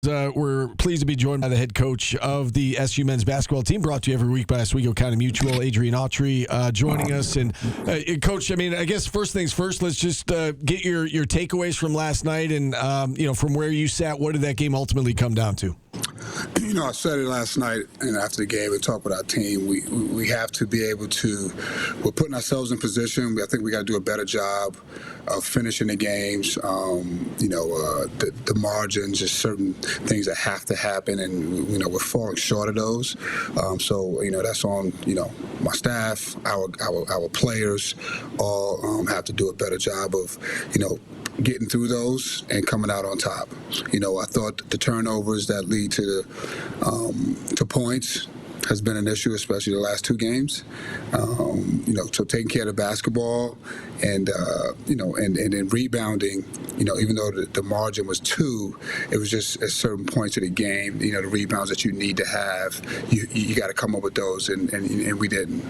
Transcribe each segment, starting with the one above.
We're pleased to be joined by the head coach of the SU men's basketball team, brought to you every week by Oswego County Mutual, Adrian Autry, joining us. And Coach, I guess first things first, let's just get your takeaways from last night, and from where you sat, what did that game ultimately come down to? I said it last night and after the game and talked with our team. We have to be able to, we're putting ourselves in position. I think we got to do a better job of finishing the games. The margins, just certain things that have to happen, and we're falling short of those. That's on my staff, our players, all have to do a better job of getting through those and coming out on top. I thought the turnovers that lead to points has been an issue, especially the last two games. So taking care of the basketball and then rebounding, even though the margin was 2, it was just at certain points of the game, the rebounds that you need to have, you got to come up with those, and we didn't.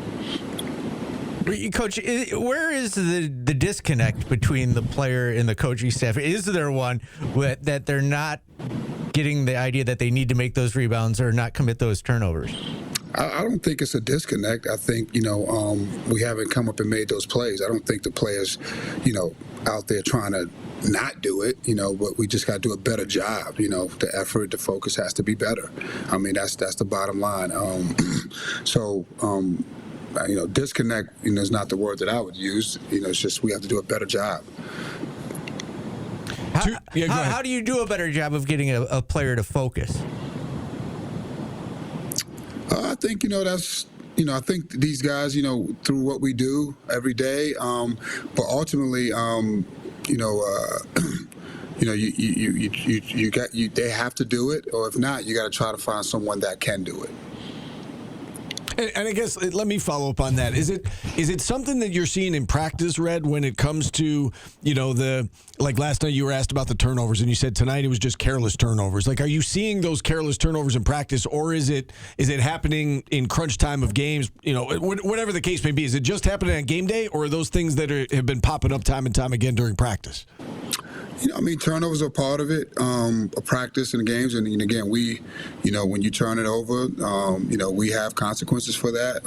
Coach, where is the disconnect between the player and the coaching staff? Is there one that they're not getting the idea that they need to make those rebounds or not commit those turnovers? I don't think it's a disconnect. I think, we haven't come up and made those plays. I don't think the players, out there trying to not do it, but we just got to do a better job. The effort, the focus has to be better. That's the bottom line. Disconnect, is not the word that I would use. It's just we have to do a better job. How do you do a better job of getting a player to focus? I think, that's, I think these guys, through what we do every day, but ultimately, they have to do it, or if not, you got to try to find someone that can do it. And I guess let me follow up on that. Is it something that you're seeing in practice, Red, when it comes to, like last night you were asked about the turnovers and you said tonight it was just careless turnovers. Like, are you seeing those careless turnovers in practice, or is it happening in crunch time of games? Whatever the case may be, is it just happening on game day, or are those things that have been popping up time and time again during practice? Turnovers are part of it, a practice in the games. And again, we, when you turn it over, we have consequences for that.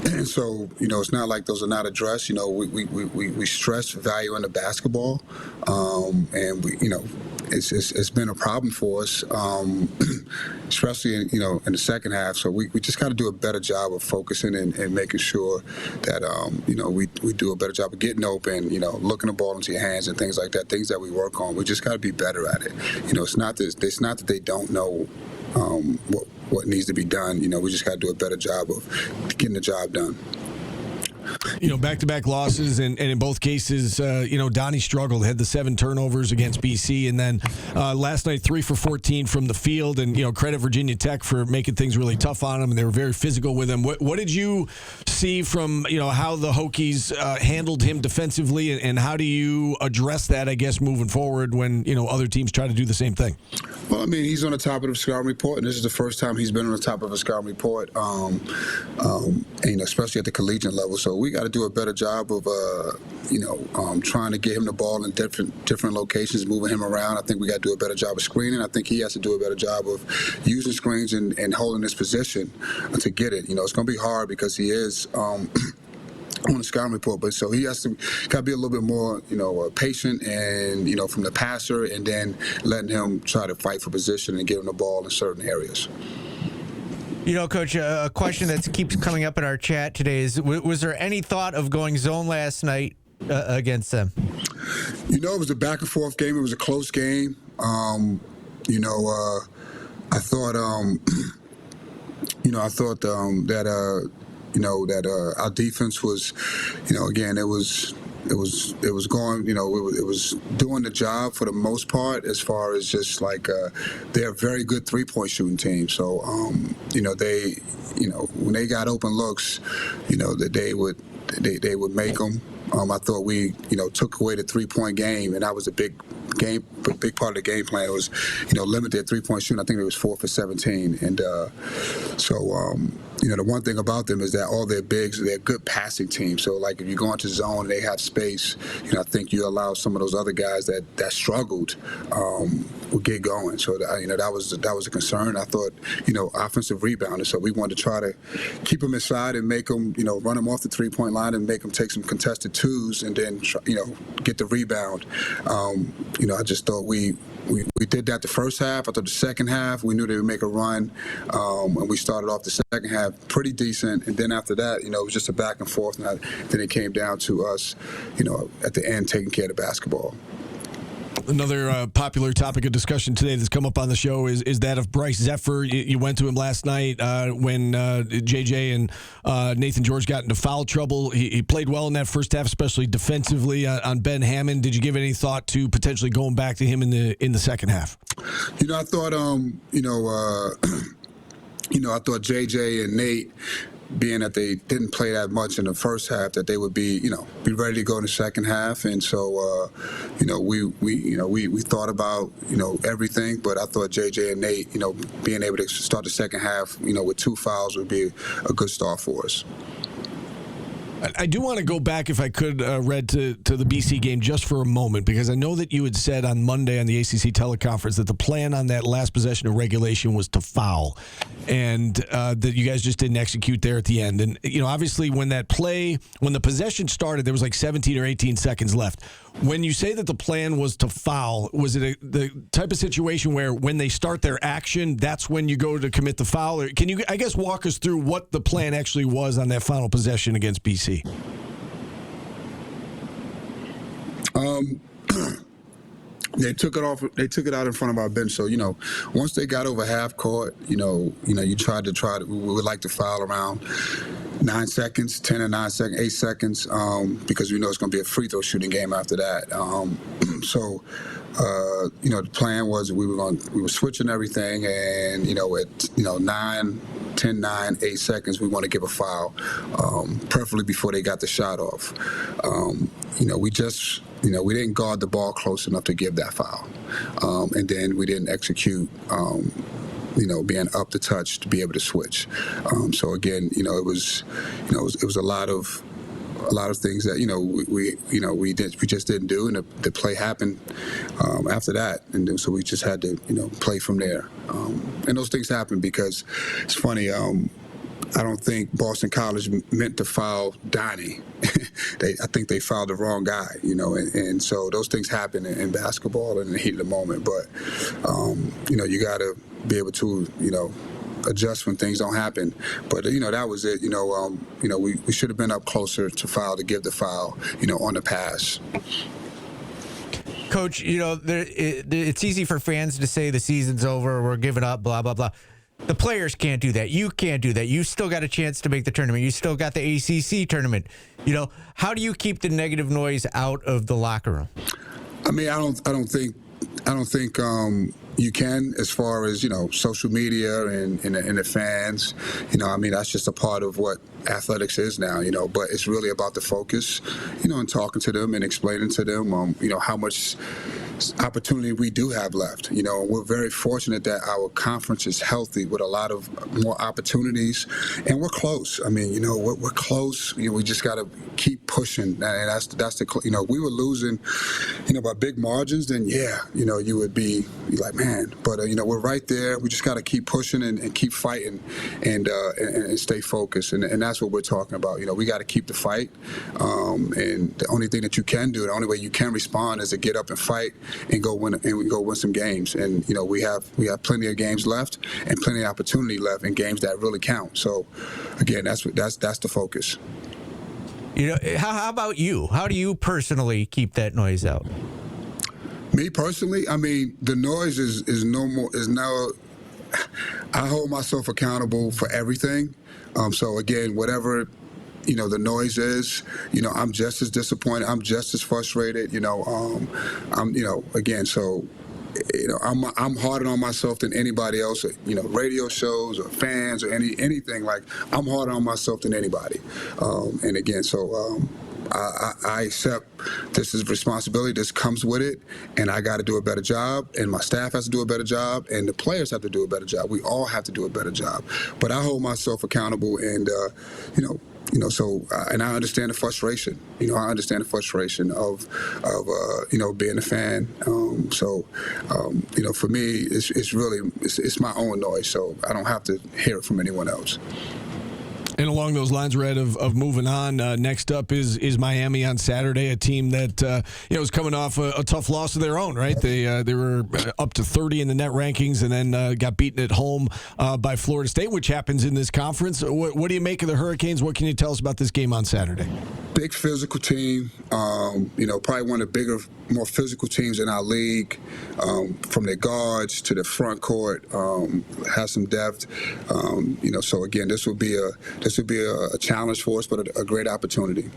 And so, it's not like those are not addressed. We stress value in the basketball. And it's been a problem for us, especially in the second half. So we just got to do a better job of focusing and making sure that we do a better job of getting open, looking the ball into your hands and things like that. Things that we work on. We just got to be better at it. It's not that they don't know what needs to be done. We just got to do a better job of getting the job done. Back-to-back losses, and in both cases, Donnie struggled, had the 7 turnovers against BC, and then last night 3 for 14 from the field, and credit Virginia Tech for making things really tough on him, and they were very physical with him. What did you see from how the Hokies handled him defensively, and how do you address that, I guess, moving forward when other teams try to do the same thing? Well, he's on the top of the scouting report, and this is the first time he's been on the top of a scouting report, especially at the collegiate level. So we got to do a better job of, trying to get him the ball in different locations, moving him around. I think we got to do a better job of screening. I think he has to do a better job of using screens and holding his position to get it. It's going to be hard because he is on the scouting report, but so he has to got to be a little bit more, patient and from the passer, and then letting him try to fight for position and get him the ball in certain areas. Coach, a question that keeps coming up in our chat today is: was there any thought of going zone last night against them? It was a back and forth game. It was a close game. I thought that our defense was, again, it was going, it was doing the job for the most part, as far as just like they're a very good 3-point shooting team. So, they, when they got open looks, that they would make them. I thought we, took away the 3-point game, and that was a big part of the game plan was, limit their 3-point shooting. I think it was 4 for 17, and the one thing about them is that all their bigs, they're a good passing team. So, like, if you go into zone and they have space, I think you allow some of those other guys that struggled would get going. So that was a concern. I thought offensive rebounding. So we wanted to try to keep them inside and make them run them off the 3-point line and make them take some contested twos and then get the rebound. I just thought we did that the first half. I thought the second half we knew they would make a run, and we started off the second half pretty decent. And then after that, it was just a back and forth. And then it came down to us, at the end taking care of the basketball. Another popular topic of discussion today that's come up on the show is that of Bryce Zephyr. You went to him last night when JJ and Nathan George got into foul trouble. He played well in that first half, especially defensively on Ben Hammond. Did you give any thought to potentially going back to him in the second half? I thought I thought JJ and Nate, being that they didn't play that much in the first half, that they would be ready to go in the second half. And so, we thought about, everything, but I thought JJ and Nate, being able to start the second half, with 2 fouls would be a good start for us. I do want to go back, if I could, Red, to the BC game just for a moment, because I know that you had said on Monday on the ACC teleconference that the plan on that last possession of regulation was to foul, and that you guys just didn't execute there at the end. And, obviously when the possession started, there was like 17 or 18 seconds left. When you say that the plan was to foul, was it the type of situation where when they start their action, that's when you go to commit the foul? Or can you, I guess, walk us through what the plan actually was on that final possession against BC? They took it out in front of our bench. So, once they got over half court, you we would like to foul around 9 seconds, 10 or 9 seconds, 8 seconds, because we know it's going to be a free throw shooting game after that. The plan was we were switching everything, and at 9, 10, 9, 8 seconds, we want to give a foul, preferably before they got the shot off. We didn't guard the ball close enough to give that foul, and then we didn't execute. Being up the touch to be able to switch. So again, it was a lot of things that we just didn't do, and the play happened after that, and so we just had to play from there. And those things happen because it's funny. I don't think Boston College meant to foul Donnie. I think they fouled the wrong guy, and so those things happen in basketball in the heat of the moment. But you got to be able to adjust when things don't happen. But that was it. We should have been up closer to foul, to give the foul on the pass. Coach, it's easy for fans to say the season's over, we're giving up, blah blah blah. The players can't do that. You can't do that. You still got a chance to make the tournament. You still got the ACC tournament. How do you keep the negative noise out of the locker room? I mean, I don't think you can, as far as social media and the fans. That's just a part of what athletics is now. But it's really about the focus, and talking to them and explaining to them, how much opportunity we do have left. We're very fortunate that our conference is healthy with a lot of more opportunities, and we're close. We're close. We just got to keep pushing, and that's the. We were losing, by big margins. Then you would be like, man. But we're right there. We just got to keep pushing and keep fighting, and stay focused. And that's what we're talking about. We got to keep the fight. And the only thing that you can do, the only way you can respond, is to get up and fight and go win some games. And we have plenty of games left and plenty of opportunity left in games that really count. So again, that's the focus. How about you? How do you personally keep that noise out? Me personally, the noise is no. I hold myself accountable for everything. So again, whatever the noise is, I'm just as disappointed. I'm just as frustrated. Again, so. I'm harder on myself than anybody else. Radio shows or fans or anything. Like, I'm harder on myself than anybody. And again, so I accept this is responsibility. This comes with it, and I got to do a better job. And my staff has to do a better job, and the players have to do a better job. We all have to do a better job. But I hold myself accountable, and So and I understand the frustration. I understand the frustration of being a fan. For me, it's really my own noise. So I don't have to hear it from anyone else. And along those lines, Red, of moving on, next up is Miami on Saturday, a team that is coming off a tough loss of their own, right? They were up to 30 in the net rankings and then got beaten at home by Florida State, which happens in this conference. What do you make of the Hurricanes? What can you tell us about this game on Saturday? Big physical team, probably one of the bigger, more physical teams in our league, from their guards to the front court, has some depth. So again, this would be a challenge for us, but a great opportunity.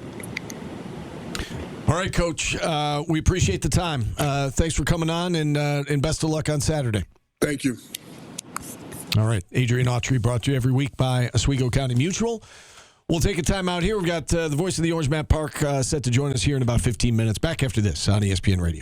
All right, Coach. We appreciate the time. Thanks for coming on, and best of luck on Saturday. Thank you. All right. Adrian Autry, brought to you every week by Oswego County Mutual. We'll take a time out here. We've got the voice of the Orange, Matt Park, set to join us here in about 15 minutes. Back after this on ESPN Radio.